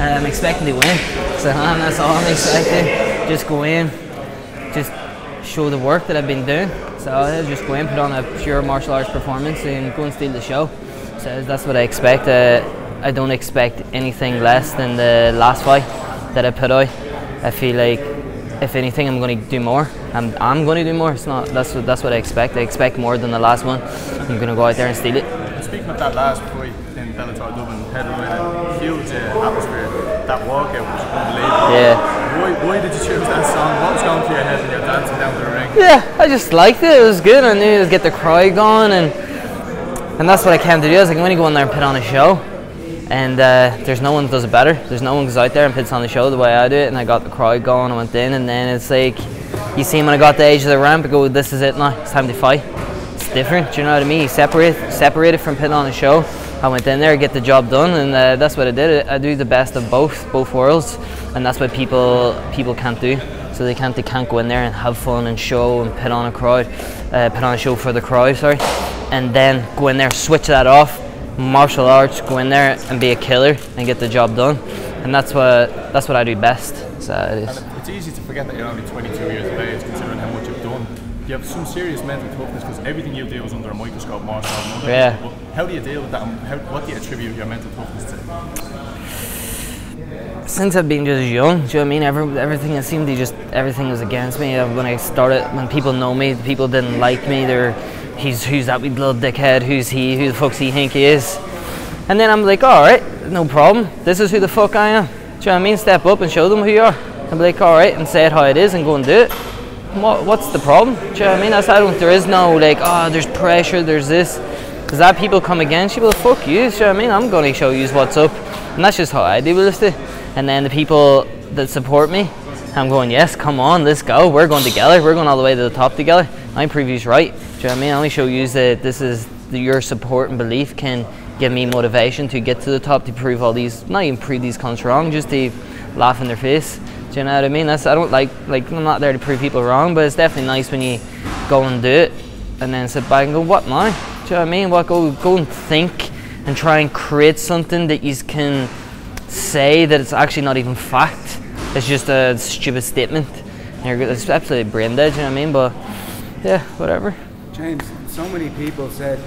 I'm expecting to win, so that's all I'm expecting. Just go in, just show the work that I've been doing. So I'll just go in, put on a pure martial arts performance and go and steal the show. So that's what I expect. I don't expect anything less than the last fight that I put out. I feel like if anything, I'm going to do more. I'm going to do more. It's not. That's what I expect. I expect more than the last one. I'm going to go out there and steal it. Speaking of that last fight in Bellator Dublin, headlining, huge atmosphere. That walkout was unbelievable. Yeah. Why did you choose that song? What was going through your head when you were dancing down to the ring? Yeah, I just liked it. It was good. I knew I'd get the crowd going, and that's what I came to do. I was like, I'm going to go in there and put on a show. And there's no one that does it better. There's no one goes out there and puts on the show the way I do it. And I got the crowd going. I went in, and then it's like, you see when I got the edge of the ramp, I go, this is it now. It's time to fight. It's different. Do you know what I mean? You separated from putting on a show. I went in there, get the job done, and that's what I did. I do the best of both worlds, and that's what people can't do. So they can't go in there and have fun and show and put on a show for the crowd. Sorry, and then go in there, switch that off. Martial arts, go in there and be a killer and get the job done, and that's what I do best. So it is. And it's easy to forget that you're only 22 years of age, considering how much you've done. You have some serious mental toughness because everything you do is under a microscope, martial art. Yeah. How do you deal with that? What do you attribute your mental toughness to? Since I've been just young, do you know what I mean? Everything it seemed everything was against me. When I started, when people know me, people didn't like me. Who's that wee little dickhead? Who's he? Who the fuck's he think he is? And then I'm like, alright, no problem. This is who the fuck I am. Do you know what I mean? Step up and show them who you are. I'm like, alright, and say it how it is and go and do it. What's the problem? Do you know what I mean? There is no like, there's pressure, there's this. Because that people come against you, well, fuck you. Do you know what I mean? I'm going to show you what's up. And that's just how I deal with it. And then the people that support me, I'm going, yes, come on, let's go. We're going together. We're going all the way to the top together. My preview's right. Do you know what I mean? I only show you that this is your support and belief can give me motivation to get to the top, to prove all these, not even prove these cunts wrong, just to laugh in their face. Do you know what I mean? I don't like I'm not there to prove people wrong, but it's definitely nice when you go and do it and then sit back and go, what now? Do you know what I mean? Go and think and try and create something that you can say that it's actually not even fact. It's just a stupid statement. It's absolutely brain dead, you know what I mean? But yeah, whatever. James, so many people said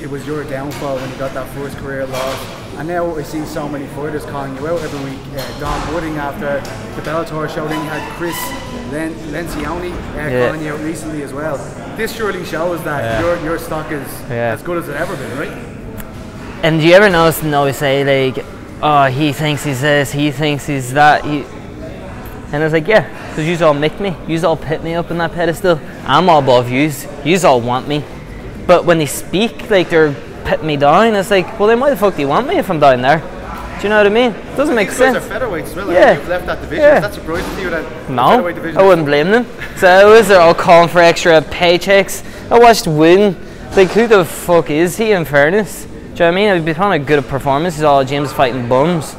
it was your downfall when you got that first career loss, and now I see so many fighters calling you out every week. Don Wooding after the Bellator show, then you had Chris Lenghthy calling you out recently as well. This surely shows that your stock is as good as it's ever been, right? And do you ever notice them always say like, oh, he thinks he's this, he thinks he's that, and I was like, yeah, because yous all make me, yous all put me up on that pedestal. I'm all above yous, yous all want me. But when they speak, like they're putting me down, it's like, well then why the fuck do you want me if I'm down there? Do you know what I mean? It doesn't make sense. These guys are featherweights as well, you've left that division. Is that surprising to you that no, featherweight division? I wouldn't blame them. So they're all calling for extra paychecks. I watched Wooden, like who the fuck is he in fairness? Do you know what I mean? I've been on a good performance, he's all James fighting bums.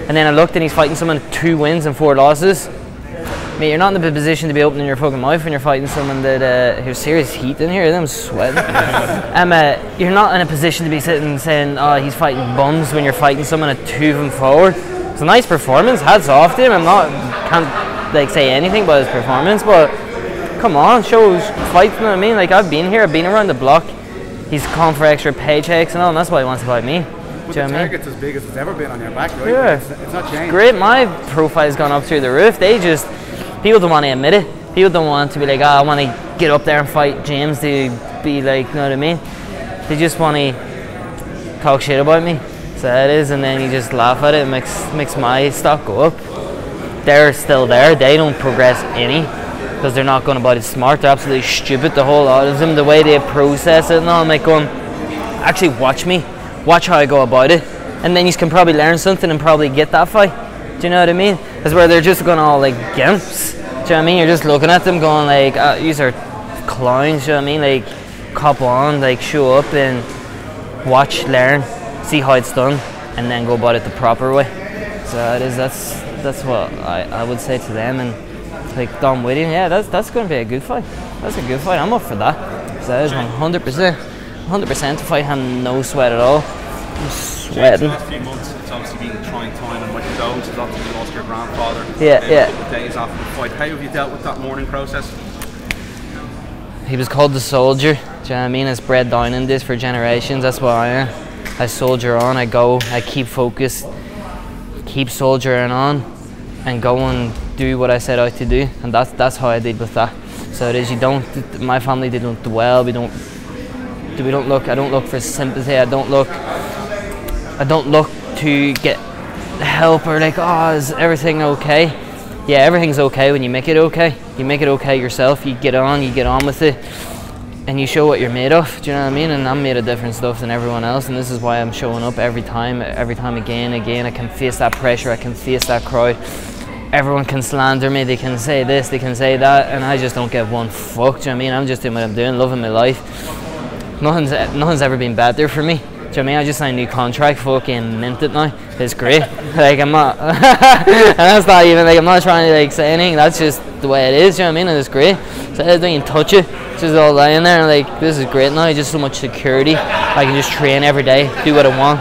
And then I looked and he's fighting someone 2 wins and 4 losses. Mate, you're not in the position to be opening your fucking mouth when you're fighting someone that there's serious heat in here. I'm sweating. You're not in a position to be sitting and saying, oh, he's fighting bums when you're fighting someone at 2 of them forward. It's a nice performance. Hats off to him. Can't like say anything about his performance, but come on, shows fights. You know what I mean? Like I've been here, I've been around the block. He's calling for extra paychecks and all, and that's why he wants to fight me. But the target's as big as it's ever been on your back, right? Yeah. It's not changed. Great, my profile's gone up through the roof. People don't want to admit it. People don't want to be like, I want to get up there and fight James to be like, you know what I mean? They just want to talk shit about me. So it is, and then you just laugh at it. It makes my stock go up. They're still there. They don't progress any because they're not going about it smart. They're absolutely stupid, the whole lot of them, the way they process it and all. I'm like going, actually watch me. Watch how I go about it. And then you can probably learn something and probably get that fight. Do you know what I mean? That's where they're just going all like gimps. Do you know what I mean? You're just looking at them going like, these are clowns, you know what I mean? Like, cop on, like show up and watch, learn, see how it's done, and then go about it the proper way. So it is, that's what I would say to them. And like Don Whitting, yeah, that's going to be a good fight. That's a good fight. I'm up for that. So it is 100% to fight him, no sweat at all. I'm sweating. James, few months, it's obviously been trying time, and Michael Jones has obviously lost your grandfather. Yeah. A couple of days after the fight. How have you dealt with that mourning process? He was called the soldier. Do you know what I mean? It's bred down in this for generations. That's what I am. I soldier on. I go. I keep focused. Keep soldiering on, and go and do what I set out to do. And that's how I did with that. So it is. You don't. My family didn't dwell. We don't look. I don't look for sympathy. I don't look to get help or like, oh, is everything okay? Yeah, everything's okay when you make it okay. You make it okay yourself. You get on with it, and you show what you're made of. Do you know what I mean? And I'm made of different stuff than everyone else, and this is why I'm showing up every time again. I can face that pressure. I can face that crowd. Everyone can slander me. They can say this. They can say that, and I just don't give one fuck. Do you know what I mean? I'm just doing what I'm doing, loving my life. Nothing's ever been better for me. Do you know what I mean? I just signed a new contract, fucking mint it now. It's great. Like, I'm not, and that's not even, like, I'm not trying to, like, say anything. That's just the way it is, do you know what I mean? And it's great. So I don't even touch it. It's just all lying there, and, like, this is great now. Just so much security. I can just train every day, do what I want.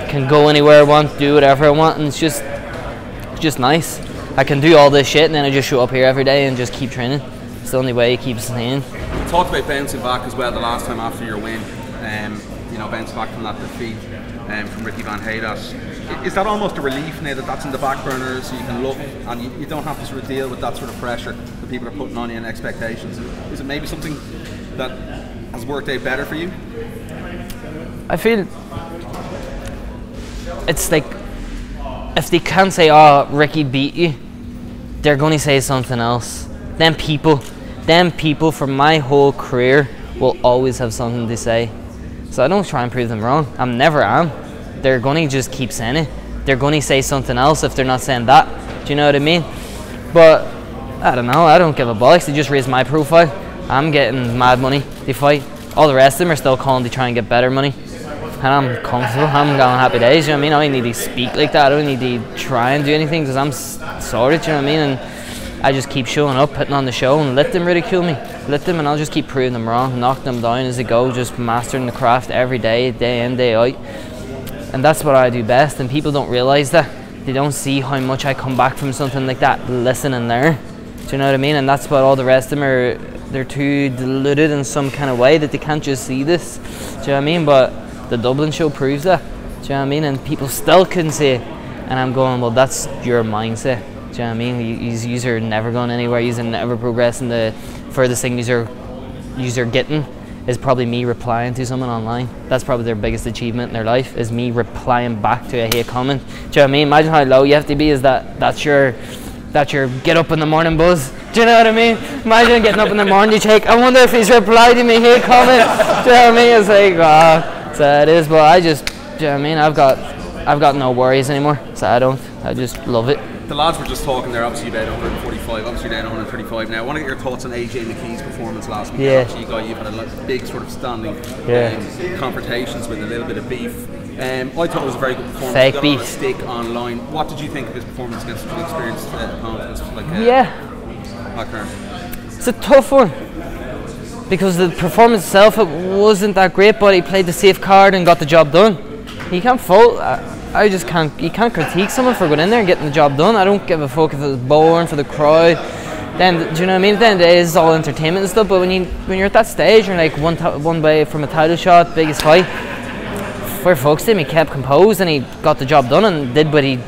Can go anywhere I want, do whatever I want, and it's just nice. I can do all this shit, and then I just show up here every day and just keep training. It's the only way you keep staying. You talked about bouncing back as well the last time after your win. You know, bouncing back from that defeat from Ricky Van Haydas. Is that almost a relief now that that's in the back burner, so you can look and you don't have to sort of deal with that sort of pressure that people are putting on you and expectations? Is it maybe something that has worked out better for you? I feel it's like, if they can't say, oh, Ricky beat you, they're going to say something else. Them people from my whole career will always have something to say. So I don't try and prove them wrong. I never am. They're going to just keep saying it. They're going to say something else if they're not saying that. Do you know what I mean? But I don't know. I don't give a bollocks. They just raise my profile. I'm getting mad money to fight. All the rest of them are still calling to try and get better money. And I'm comfortable. I'm going happy days. You know what I mean? I don't need to speak like that. I don't need to try and do anything because I'm sorted. You know what I mean? And I just keep showing up, putting on the show, and let them ridicule me. Let them, and I'll just keep proving them wrong, knock them down as they go, just mastering the craft every day, day in, day out. And that's what I do best, and people don't realise that. They don't see how much I come back from something like that, listen and learn. Do you know what I mean? And that's what all the rest of them are, they're too deluded in some kind of way that they can't just see this. Do you know what I mean? But the Dublin show proves that. Do you know what I mean? And people still couldn't see it. And I'm going, well, that's your mindset. Do you know what I mean? You're never going anywhere. You're never progressing. The furthest thing you're getting is probably me replying to someone online. That's probably their biggest achievement in their life, is me replying back to a hate comment. Do you know what I mean? Imagine how low you have to be. Is that's your get up in the morning buzz. Do you know what I mean? Imagine getting up in the morning, you take, I wonder if he's replied to me hate comment. Do you know what I mean? It's like, oh, so it is. But I just, do you know what I mean? I've got no worries anymore. So I just love it. The lads were just talking there, obviously down 145, obviously down 135 now. I want to get your thoughts on AJ McKee's performance last week. Yeah. Obviously, you've had a big sort of standing confrontations with a little bit of beef. I thought it was a very good performance. Fake got beef. A lot of stick online. What did you think of his performance against an experienced opponent? It's a tough one, because the performance itself, it wasn't that great, but he played the safe card and got the job done. You can't fault. You can't critique someone for going in there and getting the job done. I don't give a fuck if it was boring for the crowd. Then, do you know what I mean? Then it is all entertainment and stuff. But when you're at that stage, you're like one way from a title shot, biggest fight. For fuck's sake, he kept composed and he got the job done and did what he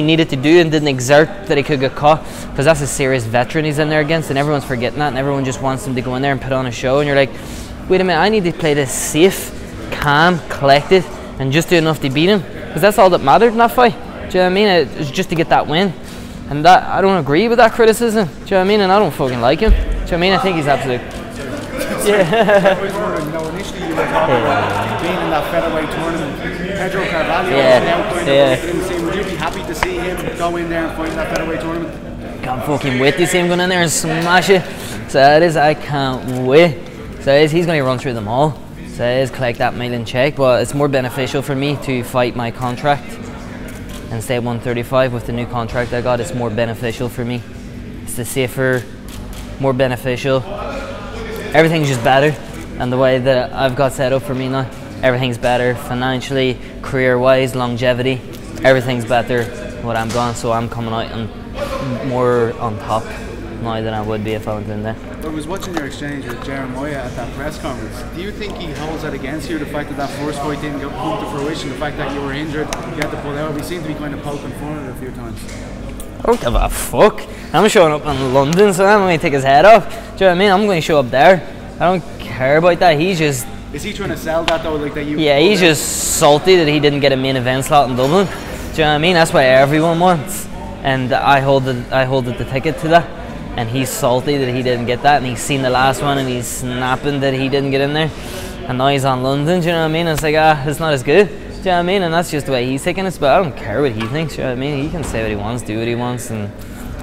needed to do and didn't exert that he could get caught. Because that's a serious veteran he's in there against, and everyone's forgetting that, and everyone just wants him to go in there and put on a show. And you're like, wait a minute, I need to play this safe, calm, collected, and just do enough to beat him. Because that's all that mattered in that fight. Do you know what I mean? It was just to get that win. And that, I don't agree with that criticism. Do you know what I mean? And I don't fucking like him. Do you know what I mean? I think he's absolute. I was wondering, initially you were talking about being in that featherweight tournament. Pedro Carvalho, would you be happy to see him go in there and fight in that featherweight tournament? Can't fucking wait to see him going in there and smash it. So it is, I can't wait. So he's going to run through them all. So it is collect that million check, but it's more beneficial for me to fight my contract and stay at 135 with the new contract I got. It's more beneficial for me. It's the safer, more beneficial. Everything's just better, and the way that I've got set up for me now. everything's better financially, career-wise, longevity. Everything's better what I'm going, so I'm coming out and more on top now than I would be if I went in there. I was watching your exchange with Jeremiah at that press conference. Do you think he holds that against you, the fact that first fight didn't come to fruition, the fact that you were injured, you had to pull out? We seem to be kind of poking fun at it a few times. I don't give a fuck. I'm showing up in London, so I'm going to take his head off. Do you know what I mean? I'm going to show up there. I don't care about that. He's just... Is he trying to sell that though, like that you... Yeah, he's just salty that he didn't get a main event slot in Dublin. Do you know what I mean? That's what everyone wants. And I hold the ticket to that. And he's salty that he didn't get that, and he's seen the last one and he's snapping that he didn't get in there. And now he's on London, do you know what I mean? It's like, it's not as good. Do you know what I mean? And that's just the way he's taking it. But I don't care what he thinks, do you know what I mean? He can say what he wants, do what he wants, and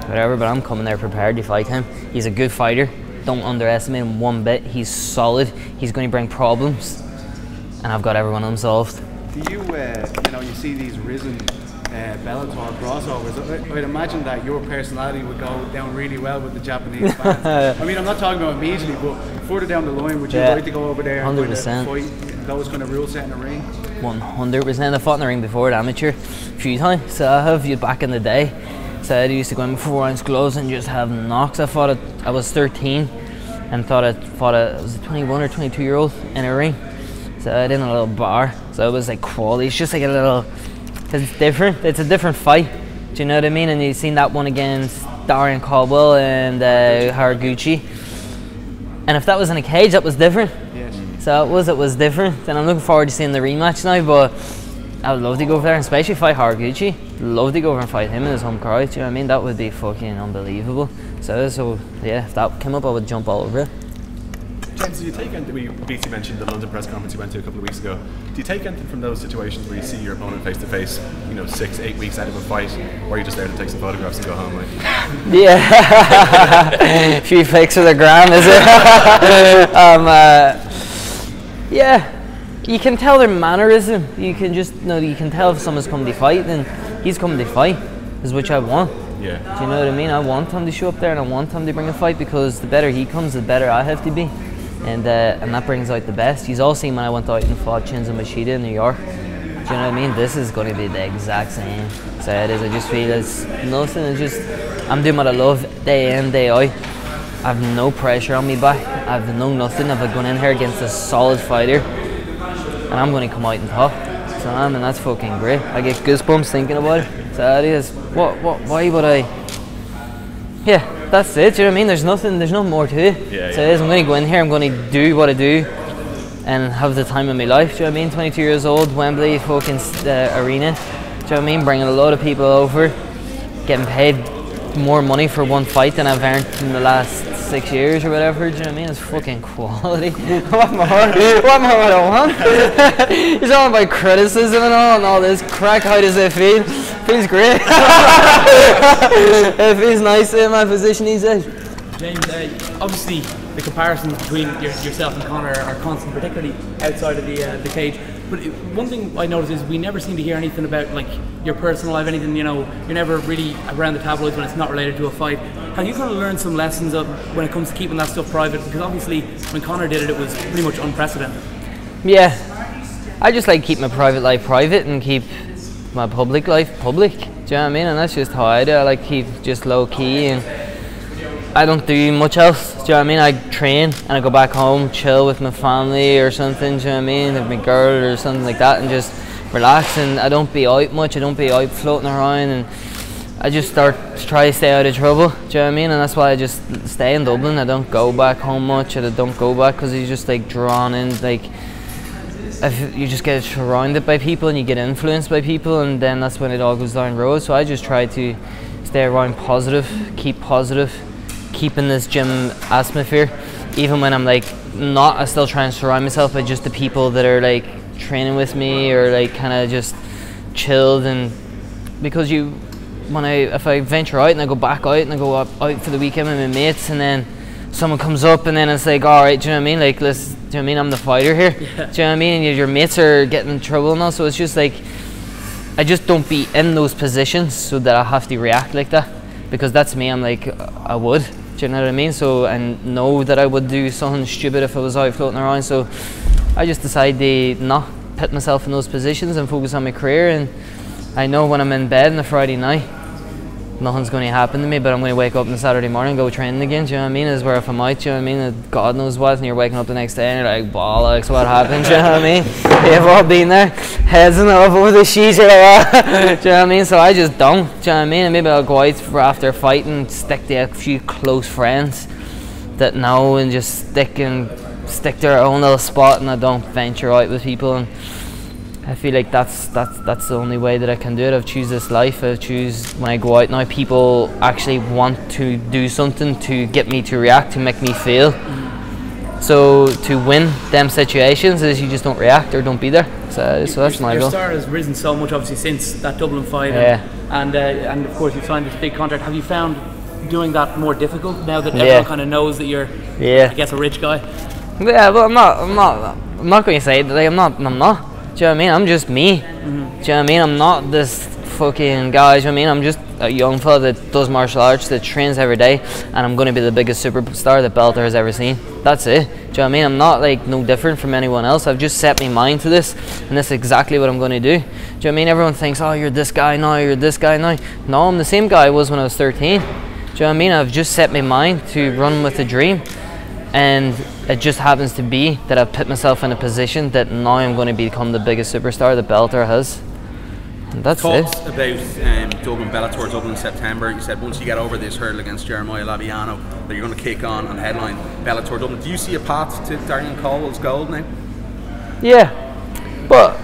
whatever, but I'm coming there prepared to fight him. He's a good fighter. Don't underestimate him one bit. He's solid. He's going to bring problems. And I've got everyone unsolved. Do you, you see these risen Bellator crossovers, I'd imagine that your personality would go down really well with the Japanese fans. I mean, I'm not talking about immediately, but further down the line, would you like to go over there and 100%. fight those kind of rule set in the ring? 100%. I fought in the ring before at amateur a few times, so I have you back in the day. So I used to go in with 4-ounce gloves and just have knocks. I was 13 and thought I fought a 21 or 22 year old in a ring. So I did a little bar, so it was like quality. It's just like a little... It's different. It's a different fight. Do you know what I mean? And you've seen that one against Darian Caldwell and Haraguchi. And if that was in a cage, that was different. Yes. So it was different. And I'm looking forward to seeing the rematch now. But I would love to go over there, and especially fight Haraguchi. Love to go over and fight him in his home crowd. Do you know what I mean? That would be fucking unbelievable. So yeah, if that came up, I would jump all over it. James, do you take anything, we briefly mentioned the London press conference you went to a couple of weeks ago, do you take anything from those situations where you see your opponent face to face, 6-8 weeks out of a fight, or are you just there to take some photographs and go home? Like? Yeah, a few pics for the gram, is it? Yeah, you can tell their mannerism. You can just, you can tell if someone's coming to fight, then he's coming to fight, is which I want. Yeah. Do you know what I mean? I want him to show up there and I want him to bring a fight, because the better he comes, the better I have to be. And that brings out the best. You've all seen when I went out and fought Chinzo Machida in New York. Do you know what I mean? This is going to be the exact same. So it is. I just feel it's nothing. It's just, I'm doing what I love day in, day out. I have no pressure on me back. I have nothing. I've gone in here against a solid fighter, and I'm going to come out on top. So and that's fucking great. I get goosebumps thinking about it. So it is. Why would I? Yeah. That's it, do you know what I mean? There's no more to it. Yeah, so it is, I'm going to go in here, I'm going to do what I do and have the time of my life, do you know what I mean? 22 years old, Wembley fucking arena, do you know what I mean? Bringing a lot of people over, getting paid more money for one fight than I've earned in the last 6 years or whatever, do you know what I mean? It's fucking quality. What more would I want? He's all about criticism and all this crack. How does it feel? Feels great. It feels nice in my position these days. James, obviously the comparisons between yourself and Conor are constant, particularly outside of the cage. But one thing I noticed is we never seem to hear anything about like your personal life, anything, you're never really around the tabloids when it's not related to a fight. Have you kind of learned some lessons when it comes to keeping that stuff private? Because obviously when Conor did it, it was pretty much unprecedented. Yeah, I just like keep my private life private and keep my public life public. Do you know what I mean? And that's just how I do. I like keep just low key, and I don't do much else. Do you know what I mean? I train and I go back home, chill with my family or something. Do you know what I mean? With my girl or something like that, and just relax. And I don't be out much. I don't be out floating around, and I just start to try to stay out of trouble. Do you know what I mean? And that's why I just stay in Dublin. I don't go back home much, and I don't go back because you just like drawn in like. If you just get surrounded by people and you get influenced by people, and then that's when it all goes down the road. So I just try to stay around positive, keep in this gym atmosphere. Even when I'm like not, I still try and surround myself by just the people that are like training with me or like kind of just chilled. And because if I venture out and I go back out and I go out for the weekend with my mates, and then someone comes up and then it's like, all right, do you know what I mean? Like, do you know what I mean? I'm the fighter here. Yeah. Do you know what I mean? And your mates are getting in trouble and all, so it's just like, I just don't be in those positions so that I have to react like that, because that's me. I'm like, I would. Do you know what I mean? So, and know that I would do something stupid if I was out floating around. So I just decide to not put myself in those positions and focus on my career. And I know when I'm in bed on a Friday night, nothing's going to happen to me, but I'm going to wake up on Saturday morning and go training again. Do you know what I mean? Is where if I'm out, do you know what I mean? God knows what, and you're waking up the next day and you're like, bollocks, what happened? Do you know what I mean? You've all been there, heads and up over the sheets, you're like, do you know what I mean? So I just don't, do you know what I mean? And maybe I'll go out for after a fight and stick to a few close friends that know, and just stick to their own little spot, and I don't venture out with people. And I feel like that's the only way that I can do it. I've choose this life. I choose when I go out now, people actually want to do something to get me to react, to make me feel. So to win them situations is you just don't react or don't be there. So that's my goal. Your star has risen so much, obviously, since that Dublin fight. Yeah. And of course you've signed this big contract. Have you found doing that more difficult now that everyone kind of knows that you're, I guess, a rich guy? Yeah, but I'm not going to say that. Like, I'm not. Do you know what I mean? I'm just me. Do you know what I mean? I'm not this fucking guy. Do you know what I mean? I'm just a young fella that does martial arts, that trains every day, and I'm going to be the biggest superstar that Bellator has ever seen. That's it. Do you know what I mean? I'm not like no different from anyone else. I've just set my mind to this, and that's exactly what I'm going to do. Do you know what I mean? Everyone thinks, oh, you're this guy now, you're this guy now. No, I'm the same guy I was when I was 13. Do you know what I mean? I've just set my mind to run with a dream. And it just happens to be that I've put myself in a position that now I'm going to become the biggest superstar that Bellator has. And that's Talked it. about Dublin, Bellator Dublin in September. You said once you get over this hurdle against Jeremiah Labiano that you're going to kick on and headline Bellator Dublin. Do you see a path to Darian Caldwell's gold now? Yeah, but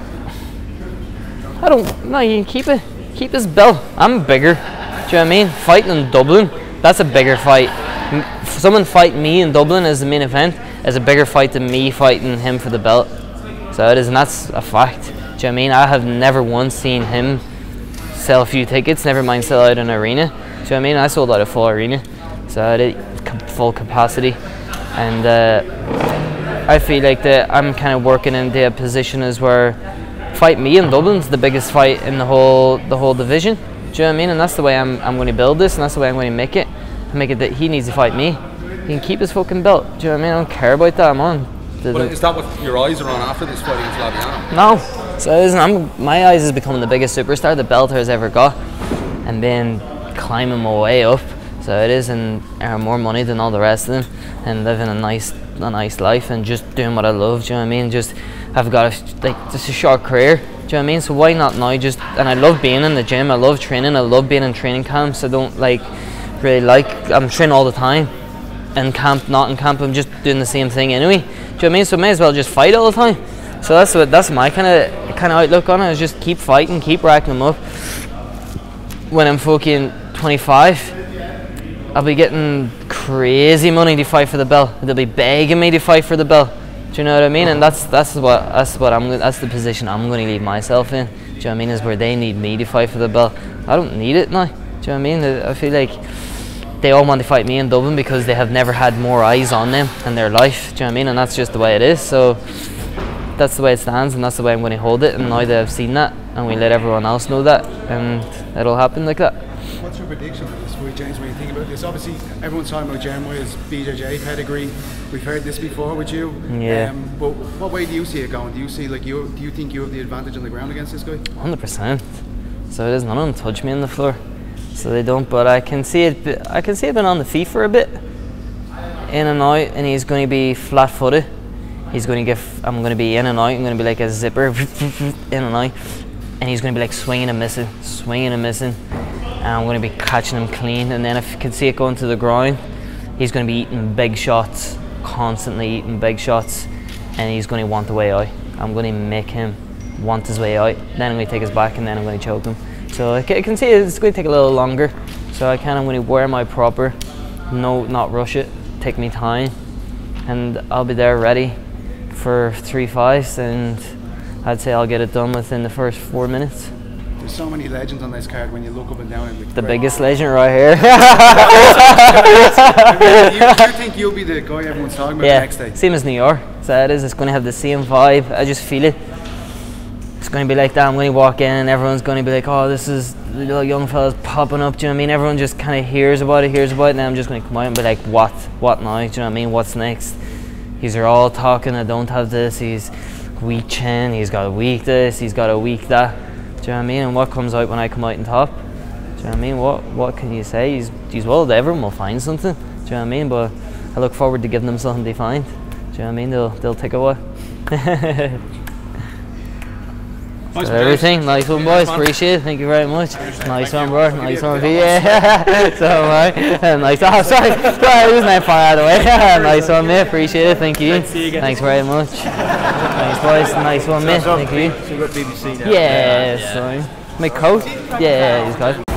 I don't. No, you can keep it. Keep his belt. I'm bigger. Do you know what I mean? Fighting in Dublin, that's a bigger fight. Someone fight me in Dublin as the main event is a bigger fight than me fighting him for the belt. So it is, and that's a fact. Do you know what I mean? I have never once seen him sell a few tickets, never mind sell out an arena. Do you know what I mean? I sold out a full arena, so I did full capacity. And I feel like that I'm kind of working into a position as where fight me in Dublin's the biggest fight in the whole division. Do you know what I mean? And that's the way I'm going to build this, and that's the way I'm going to make it. Make it that he needs to fight me. He can keep his fucking belt. Do you know what I mean? I don't care about that. I'm on. But is that what your eyes are on after this fight against Labiano? No. So it isn't. My eyes is becoming the biggest superstar that Bellator has ever got, and then climbing my way up. So it is, and earn more money than all the rest of them, and living a nice life, and just doing what I love. Do you know what I mean? Just I've got just a short career. Do you know what I mean? So why not now? And I love being in the gym. I love training. I love being in training camps. I don't I'm training all the time. In camp, not in camp, I'm just doing the same thing anyway. Do you know what I mean? So I may as well just fight all the time. So that's my kind of outlook on it, is just keep fighting, keep racking them up. When I'm fucking 25, I'll be getting crazy money to fight for the belt. They'll be begging me to fight for the belt. Do you know what I mean? And that's the position I'm going to leave myself in. Do you know what I mean? Is where they need me to fight for the belt. I don't need it now. Do you know what I mean? I feel like they all want to fight me in Dublin because they have never had more eyes on them in their life. Do you know what I mean? And that's just the way it is. So that's the way it stands, and that's the way I'm going to hold it. And now that I've seen that, and we let everyone else know that, and it'll happen like that. What's your prediction for this fight, James, when you think about this? Obviously, everyone's talking about Jeremiah's BJJ pedigree. We've heard this before with you. Yeah. But what way do you see it going? Do you think you have the advantage on the ground against this guy? 100%. So it is, none of them touch me on the floor. So they don't, but I can see it. I can see it being on the feet for a bit, in and out, and he's going to be flat-footed. He's going to get. I'm going to be in and out. I'm going to be like a zipper, in and out, and he's going to be like swinging and missing, and I'm going to be catching him clean. And then if you can see it going to the ground, he's going to be eating big shots, constantly eating big shots, and he's going to want the way out. I'm going to make him want his way out. Then I'm going to take his back, and then I'm going to choke him. So I can see it's going to take a little longer. So I'm going to wear my proper, not rush it, take me time, and I'll be there ready for 3 fights, and I'd say I'll get it done within the first 4 minutes. There's so many legends on this card when you look up and down. The biggest legend right here. You think you'll be the guy everyone's talking about the next day? Same as New York. So it is. It's going to have the same vibe. I just feel it. It's going to be like that. I'm going to walk in and everyone's going to be like, oh, this is the young fella's popping up. Do you know what I mean? Everyone just kind of hears about it, and then I'm just going to come out and be like, what now? Do you know what I mean? What's next? He's are all talking, I don't have this, he's weak chin, he's got a weak this, he's got a weak that. Do you know what I mean? And what comes out when I come out on top? Do you know what I mean? What can you say? He's well, everyone will find something. Do you know what I mean? But I look forward to giving them something to find. Do you know what I mean? They'll take a while. Nice So everything, nice one, boys. Appreciate it. Thank you very much. Nice one, bro. Nice one, yeah. So, nice. Oh, sorry. It was not far out of the way. Nice one, mate. Appreciate it. Thank you. Thanks very much. Nice, boys. Nice one, mate. Thank you. So you got BBC now. Yeah, sorry. My coat? Yeah, he's got it.